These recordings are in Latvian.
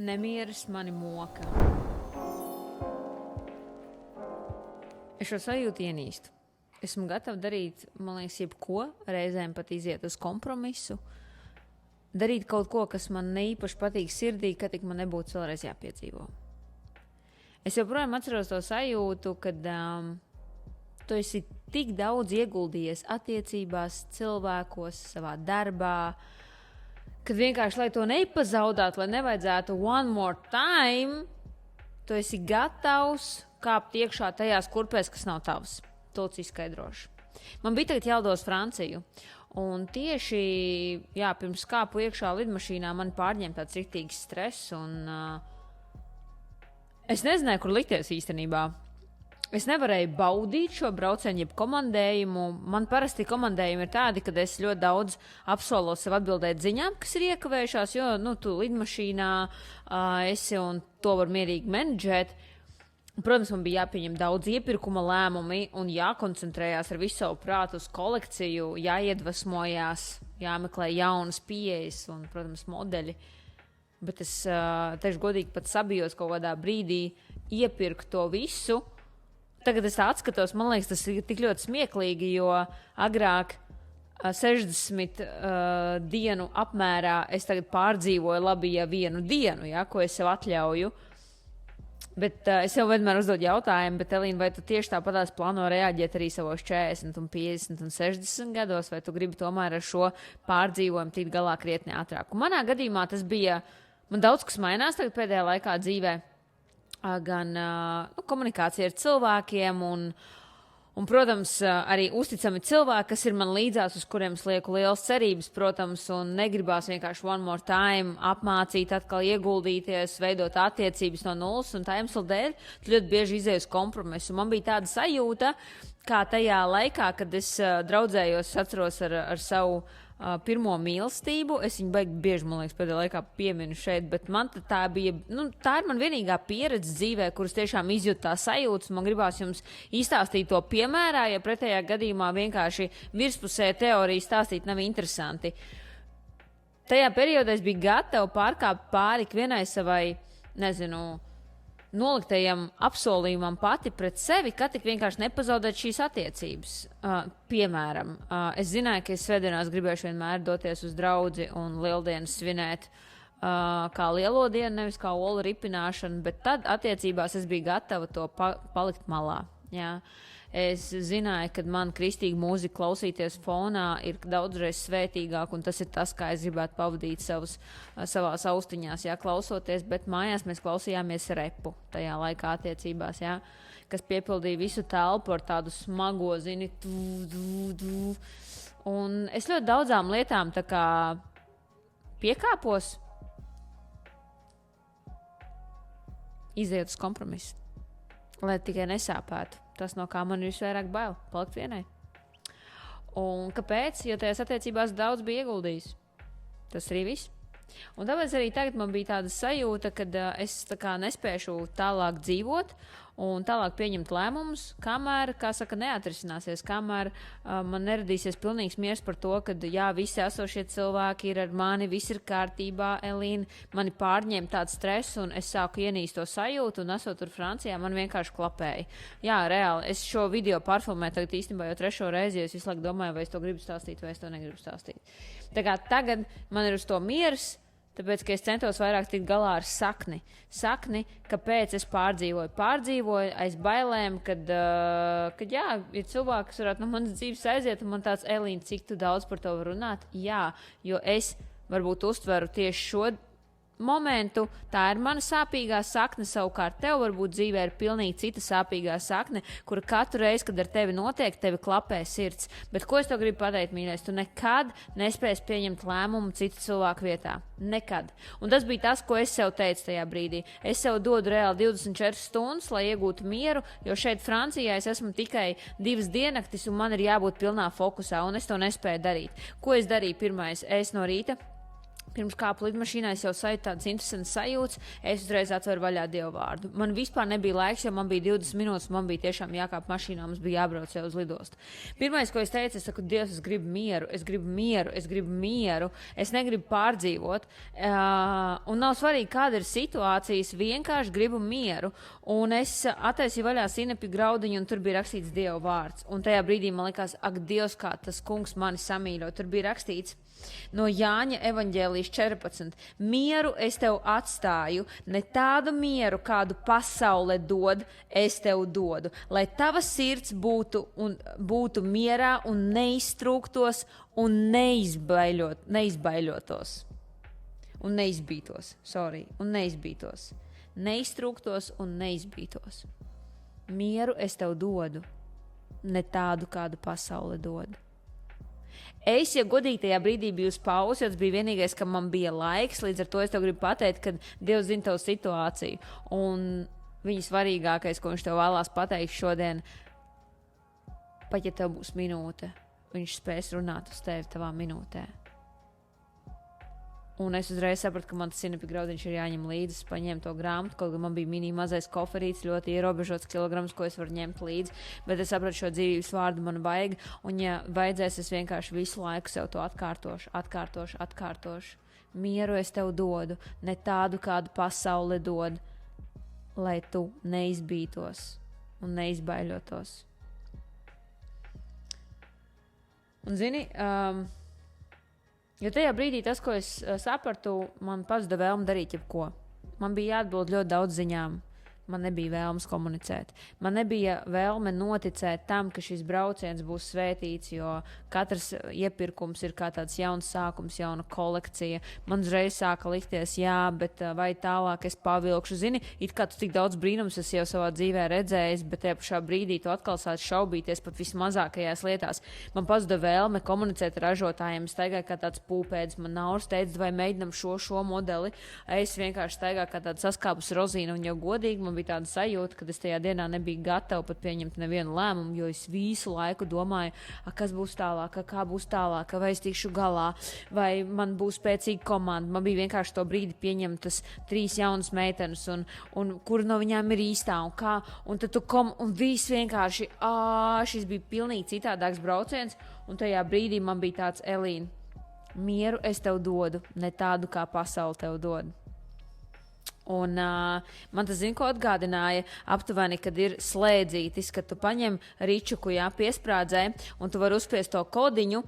Nemieris mani moka. Es šo sajūtu ienīstu. Esmu gatava darīt, man liekas, jebko, reizēm pat iziet uz kompromisu. Darīt kaut ko, kas man neīpaši patīk sirdī, ka tik man nebūtu vēlreiz jāpiedzīvo. Es joprojām atceros to sajūtu, kad tu esi tik daudz ieguldījies attiecībās, cilvēkos, savā darbā, kad vienkārši, lai to nepazaudātu, lai nevajadzētu one more time, tu esi gatavs kāpt iekšā tajās kurpēs, kas nav tavs. Tolts izskaidrošu. Man bija tagad jālidos Franciju, un tieši, pirms kāpu iekšā lidmašīnā man pārņēma tāds riktīgs stress, un es nezināju, kur likties īstenībā. Es nevarēju baudīt šo braucienu, jeb komandējumu. Man parasti komandējumi ir tādi, kad es ļoti daudz apsolu sev atbildēt ziņām, kas ir iekavējušās, jo, tu lidmašīnā esi un to var mierīgi menedžēt. Protams, man bija jāpieņem daudz iepirkuma lēmumi un jākoncentrējās ar visu savu prātu uz kolekciju, jāiedvesmojās, jāmeklē jaunas pieejas un, protams, modeļi. Bet es teikšu godīgi pat sabijos kaut kādā brīdī iepirkt to visu. Tagad es tā atskatos, man liekas, tas ir tik ļoti smieklīgi, jo agrāk 60 dienu apmērā es tagad pārdzīvoju labi vienu dienu, ko es sev atļauju. Bet es jau vienmēr uzdodu jautājumu, Elīna, vai tu tieši tāpatās plāno reaģēt arī savos 40, 50 un 60 gados, vai tu gribi tomēr ar šo pārdzīvojumu tikt galā krietni ātrāk? Un manā gadījumā tas bija, man daudz kas mainās tagad pēdējā laikā dzīvē, gan komunikācija ar cilvēkiem un, protams, arī uzticami cilvēki, kas ir man līdzās, uz kuriem es lieku lielas cerības, protams, un negribās vienkārši one more time apmācīt, atkal ieguldīties, veidot attiecības no nulles, un tā iemesla dēļ ļoti bieži izēju uz kompromisu. Man bija tāda sajūta, kā tajā laikā, kad es draudzējos, atceros ar savu pirmo mīlestību. Es viņu baigi bieži, man liekas, pēdējā laikā pieminu šeit, bet man tā bija, tā ir man vienīgā pieredze dzīvē, kuras tiešām izjūt tā sajūtas. Man gribās jums izstāstīt to piemērā, ja pretējā gadījumā vienkārši virspusē teoriju stāstīt nav interesanti. Tajā periodā es biju gatava pārkāpt pāri ikvienai savai, noliktajam apsolījumam pati pret sevi, ka tik vienkārši nepazaudēt šīs attiecības. Piemēram, es zināju, ka es svētdienās gribēšu vienmēr doties uz draudzi un lieldienas svinēt kā lielo dienu, nevis kā olu ripināšanu, bet tad attiecībās es biju gatava to palikt malā. Jā. Es zināju, ka man kristīga mūzika klausīties fonā ir daudzreiz svētīgāk, un tas ir tas, kā es gribētu pavadīt savās austiņās, klausoties, bet mājās mēs klausījāmies repu tajā laikā attiecībās, kas piepildīja visu telpu ar tādu smago, un es ļoti daudzām lietām tā kā piekāpos, iziet uz kompromisu, lai tikai nesāpētu. Tas, no kā man ir visvairāk bail, palikt vienai. Un kāpēc? Jo tajās attiecībās daudz bija ieguldījis. Tas arī viss. Un tāpēc arī tagad man bija tāda sajūta, ka es tā kā nespēšu tālāk dzīvot un tālāk pieņemt lēmumus, kamēr, neatrisināsies, kamēr man neradīsies pilnīgs miers par to, ka visi esošie cilvēki ir ar mani, viss ir kārtībā, Elīna, mani pārņēma tāds stress un es sāku ienīst to sajūtu un esot tur Francijā, man vienkārši klapēja. Jā, reāli, es šo video pārfilmēju tagad īstenībā jau 3. reizi, jo es visu laiku domāju, vai es to gribu stāstīt, vai es to negribu stāstīt. Tā kā tagad man ir uz to miers, tāpēc, ka es centos vairāk tikt galā ar sakni. Sakni, kāpēc es pārdzīvoju aiz bailēm, kad ir cilvēki, kas varētu no manas dzīves aiziet, un man tāds, Elīna, cik tu daudz par to var runāt? Jā, jo es varbūt uztveru tieši šo momentu, tā ir mana sāpīgā sakne, savukārt tev varbūt dzīvē ir pilnīgi cita sāpīgā sakne, kura katru reizi, kad ar tevi notiek, tevi klapē sirds. Bet ko es tev gribu pateikt, mīļais? Tu nekad nespēsi pieņemt lēmumu citu cilvēku vietā. Nekad. Un tas bija tas, ko es sev teicu tajā brīdī. Es sev dodu reāli 24 stundas, lai iegūtu mieru, jo šeit Francijā es esmu tikai 2 diennaktis un man ir jābūt pilnā fokusā, un es to nespēju darīt. Ko es darīju pirmais? Es no rīta Pirms kāpu lidmašīnā es jau sajūtu tādas interesantas sajūtas, es uzreiz atveru vaļā Dievu vārdu. Man vispār nebija laiks, jo man bija 20 minūtes, man bija tiešām jākāp mašīnā, mums bija jābrauc jau uz lidostu. Pirmais, ko es teicu, es saku, Dievs, es gribu mieru, es gribu mieru, es negribu pārdzīvot. Un nav svarīgi, kāda ir situācijas, vienkārši gribu mieru. Un es attaisīju vaļā sinepju graudiņu, un tur bija rakstīts Dievu vārds. Un tajā brīdī man likās, ak, Dievs, kā tas kungs mani samīļo. Tur bija rakstīts no Jāņa evaņģēlijas 14. Mieru es tev atstāju, ne tādu mieru, kādu pasaule dod, es tev dodu. Lai tava sirds būtu mierā un neiztrūktos un neizbaiļotos. Un neizbītos. Un neizbītos. Neiztrūktos un neizbītos. Mieru es tev dodu, ne tādu, kādu pasaule dod. Es, ja godīgi tajā brīdī biju uz pauzi, jo tas bija vienīgais, kam man bija laiks, līdz ar to es tev gribu pateikt, ka Dievs zina tavu situāciju. Un viņa svarīgākais, ko viņš tev vēlās pateikt šodien, pat ja tev būs minūte, viņš spēs runāt uz tevi tavā minūtē. Un es uzreiz sapratu, ka man tas sinepju graudiņš ir jāņem līdzi. Es paņēmu to grāmatu, kaut gan man bija mini mazais koferīts, ļoti ierobežots kilograms, ko es varu ņemt līdzi. Bet es sapratu, šo dzīvības vārdu man vajag. Un ja vajadzēs, es vienkārši visu laiku sev to atkārtošu. Mieru es tev dodu, ne tādu, kādu pasaule dod, lai tu neizbītos un neizbaiļotos. Un zini, jo tajā brīdī tas, ko es sapratu, man pazuda vēlme darīt jebko. Man bija jāatbild ļoti daudz ziņām. Man nebija vēlmes komunicēt. Man nebija vēlme noticēt tam, ka šis brauciens būs svētīts, jo katrs iepirkums ir kā tāds jauns sākums, jauna kolekcija. Man uzreiz sāka likties, jā, bet vai tālāk es pavilkšu. Zini, it kā tu tik daudz brīnums esi jau savā dzīvē redzējis, bet tajā pašā brīdī tu atkal sāc šaubīties pat vismazākajās lietās. Man pazuda vēlme komunicēt ar ražotājiem. Es staigāju kā tāds pūpēdis, man nav steidz, vai mēģinam šo modeli. Es vienkārši staigāju kā tāds saskāpus rozīna, un jau godīgi man bija tāda sajūta, ka es tajā dienā nebiju gatava pat pieņemt nevienu lēmumu, jo es visu laiku domāju, kas būs tālāk, kā būs tālāk, vai es tikšu galā, vai man būs spēcīga komanda. Man bija vienkārši to brīdi pieņemtas 3 jaunas meitenes, un kur no viņām ir īstā, un kā, un tad un viss vienkārši, šis bija pilnīgi citādāks brauciens, un tajā brīdī man bija tāds, Elīna, mieru es tev dodu, ne tādu, kā pasaule tev dod. Un man tas, ko atgādināja aptuveni, kad ir slēdzītis, kad tu paņem ričuku, piesprādzē, un tu vari uzspiest to kodiņu,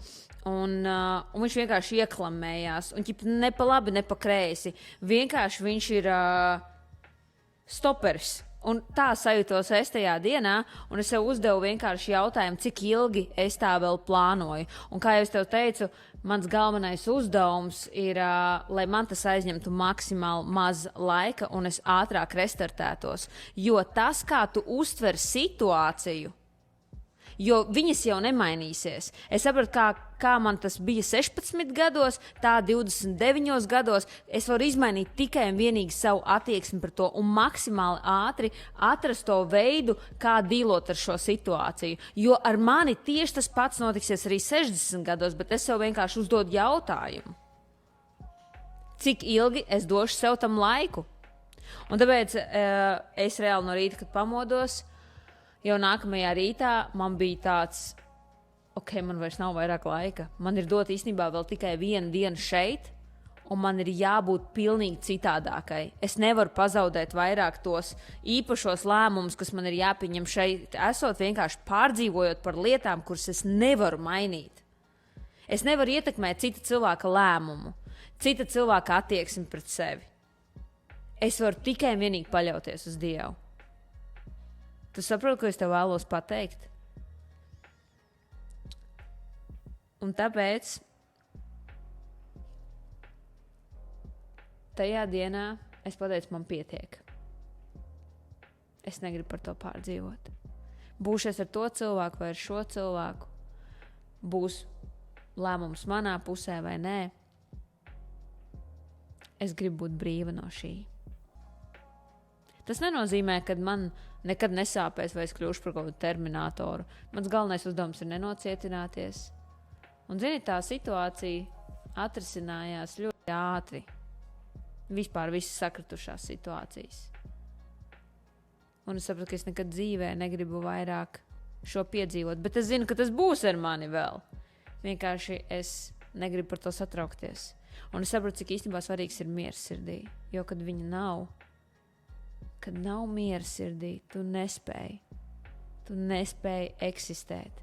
un viņš vienkārši ieklamējās. Un ne pa labi, ne pa kreisi. Vienkārši viņš ir stoperis. Un tā sajūtos es tajā dienā, un es sev uzdevu vienkārši jautājumu, cik ilgi es tā vēl plānoju. Un kā jau es tev teicu, mans galvenais uzdevums ir, lai man tas aizņemtu maksimāli maz laika, un es ātrāk restartētos. Jo tas, kā tu uztver situāciju, jo viņas jau nemainīsies. Es sapratu, kā man tas bija 16 gados, tā 29 gados. Es varu izmainīt tikai un vienīgi savu attieksmi par to un maksimāli ātri atrast to veidu, kā dīlot ar šo situāciju. Jo ar mani tieši tas pats notiksies arī 60 gados, bet es sev vienkārši uzdodu jautājumu. Cik ilgi es došu sev tam laiku? Un tāpēc es reāli no rīta, kad pamodos, jau nākamajā rītā man bija tāds, man vairs nav vairāk laika. Man ir dot īstenībā vēl tikai 1 diena šeit, un man ir jābūt pilnīgi citādākai. Es nevaru pazaudēt vairāk tos īpašos lēmumus, kas man ir jāpieņem šeit, esot vienkārši pārdzīvojot par lietām, kuras es nevaru mainīt. Es nevaru ietekmēt cita cilvēka lēmumu, cita cilvēka attieksmi pret sevi. Es varu tikai un vienīgi paļauties uz Dievu. Tu saproti, ko es tev vēlos pateikt? Un tāpēc tajā dienā es pateicu, man pietiek. Es negribu par to pārdzīvot. Būšu es ar to cilvēku vai ar šo cilvēku. Būs lēmums manā pusē vai nē. Es gribu būt brīva no šī. Tas nenozīmē, ka man nekad nesāpēs vai es kļūšu par kaut kādu terminatoru. Mans galvenais uzdevums ir nenocietināties. Un zini, tā situācija, atrisinājās ļoti ātri. Vispār visas sakritušās situācijas. Un es sapratu, ka es nekad dzīvē negribu vairāk šo piedzīvot, bet es zinu, ka tas būs ar mani vēl. Vienkārši es negribu par to satraukties. Un es saprotu, cik īstenībā svarīgs ir miers sirdī, jo kad viņa nav, kad nav miera sirdī, tu nespēji eksistēt.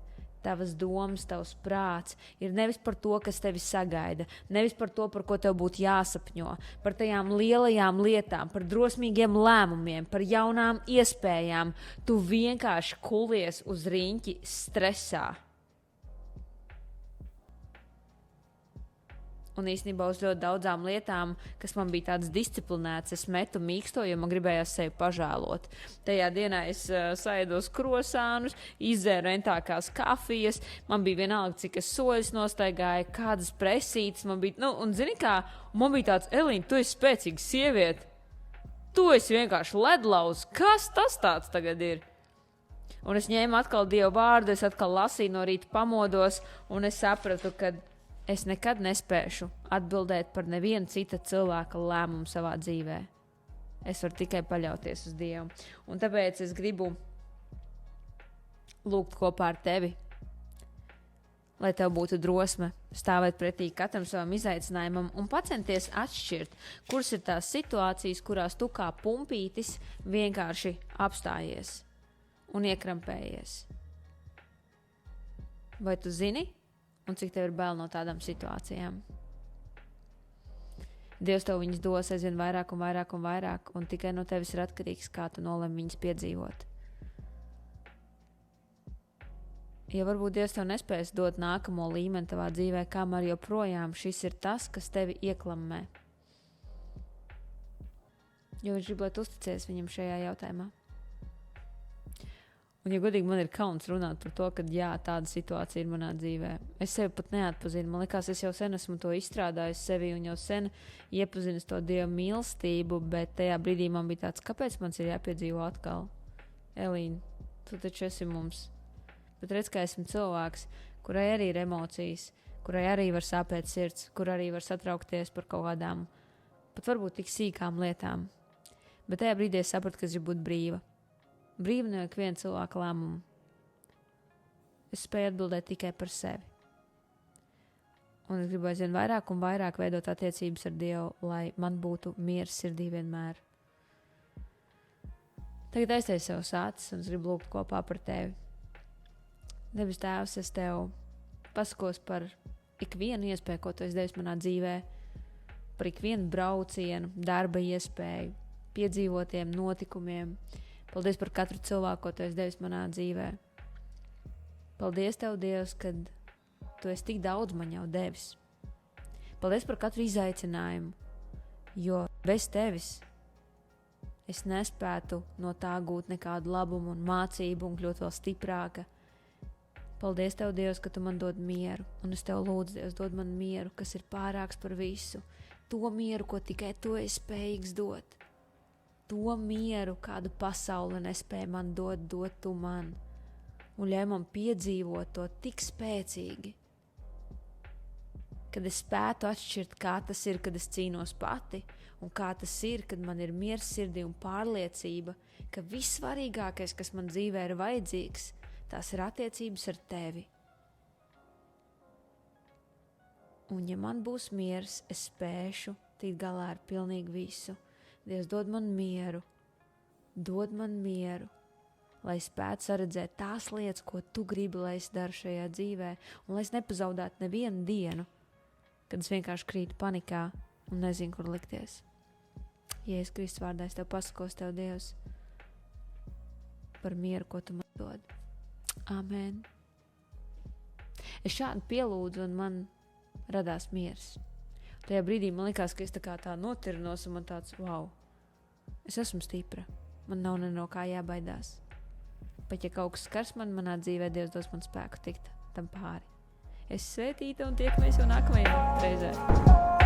Tavas domas, tavs prāts ir nevis par to, kas tevi sagaida, nevis par to, par ko tev būtu jāsapņo, par tajām lielajām lietām, par drosmīgiem lēmumiem, par jaunām iespējām. Tu vienkārši kulies uz riņķi stresā. Un īstenībā uz ļoti daudzām lietām, kas man bija tādas disciplinētas, es metu mīksto, jo man gribējās sevi pažēlot. Tajā dienā es saēdos krosānus, izdzēru rentākās kafijas, man bija vienalga, cik es soļus nostaigāju, kādas presītes man bija. Un zini kā, man bija tāds, Elīna, tu esi spēcīga sieviete. Tu esi vienkārši ledlauz. Kas tas tāds tagad ir? Un es ņēmu atkal Dievu vārdu, es atkal lasīju no rīta pamodos, un es sapratu, ka es nekad nespēšu atbildēt par nevienu cita cilvēka lēmumu savā dzīvē. Es varu tikai paļauties uz Dievu. Un tāpēc es gribu lūgt kopā ar tevi, lai tev būtu drosme stāvēt pretī katram savam izaicinājumam un pacenties atšķirt, kuras ir tās situācijas, kurās tu kā pumpītis vienkārši apstājies un iekrampējies. Vai tu zini? Un cik tev ir bail no tādām situācijām. Dievs tev viņas dos aizvien vairāk un vairāk un vairāk, un tikai no tevis ir atkarīgs, kā tu nolemi viņas piedzīvot. Ja varbūt Dievs tev nespēs dot nākamo līmeni tavā dzīvē, kamēr joprojām šis ir tas, kas tevi ieklamē. Jo viņš grib, lai tu uzticies viņam šajā jautājumā. Un, ja godīgi, man ir kauns runāt par to, ka jā, tāda situācija ir manā dzīvē. Es sevi pat neatpazinu. Man liekas, es jau sen esmu to izstrādājis sevi un jau sen iepazinu to Dieva mīlestību, bet tajā brīdī man bija tāds, kāpēc man ir jāpiedzīvo atkal? Elīna, tu taču esi mums. Bet redz, ka esmu cilvēks, kurai arī ir emocijas, kurai arī var sāpēt sirds, kur arī var satraukties par kaut kādām, pat varbūt tik sīkām lietām. Bet tajā brīdī es sapratu, ka es gribu būt brīva. Brīvi no ikviena cilvēka lēmumu. Es spēju atbildēt tikai par sevi. Un es gribu aizvien vairāk un vairāk veidot attiecības ar Dievu, lai man būtu miers sirdī vienmēr. Tagad aiztais savus acis un es gribu lūgt kopā par tevi. Debes Tēvs, es tev pasakos par ikvienu iespēju, ko tu esi devis manā dzīvē, par ikvienu braucienu, darba iespēju, piedzīvotiem notikumiem. Paldies par katru cilvēku, ko tu esi devis manā dzīvē. Paldies tev, Dievs, kad tu esi tik daudz man jau devis. Paldies par katru izaicinājumu, jo bez tevis es nespētu no tā gūt nekādu labumu un mācību un kļūt vēl stiprāka. Paldies tev, Dievs, ka tu man dod mieru, un es tev lūdzu, Dievs, dod man mieru, kas ir pārāks par visu. To mieru, ko tikai tu esi spējīgs dot. To mieru, kādu pasaule nespēja man dot tu man. Un ļauj man piedzīvot to tik spēcīgi, kad es spētu atšķirt, kā tas ir, kad es cīnos pati, un kā tas ir, kad man ir miers sirdī un pārliecība, ka vissvarīgākais, kas man dzīvē ir vajadzīgs, tās ir attiecības ar tevi. Un ja man būs miers, es spēšu tikt galā ar pilnīgi visu. Dievs, dod man mieru, lai spētu saredzēt tās lietas, ko tu gribi, lai es daru šajā dzīvē, un lai es nepazaudētu nevienu dienu, kad es vienkārši krītu panikā un nezinu, kur likties. Jēzus Kristus vārdā es tev pasakos, tev Dievs, par mieru, ko tu man dod. Amen. Es šādi pielūdzu, un man radās miers. Tajā brīdī man likās, ka es tā notirnos, un man tāds, wow, es esmu stipra, man nav ne no kā jābaidās. Bet ja kaut kas skars man manā dzīvē, Dievs dos man spēku tikt tam pāri. Es svētīta un tiekamies jau nākamajā reizē.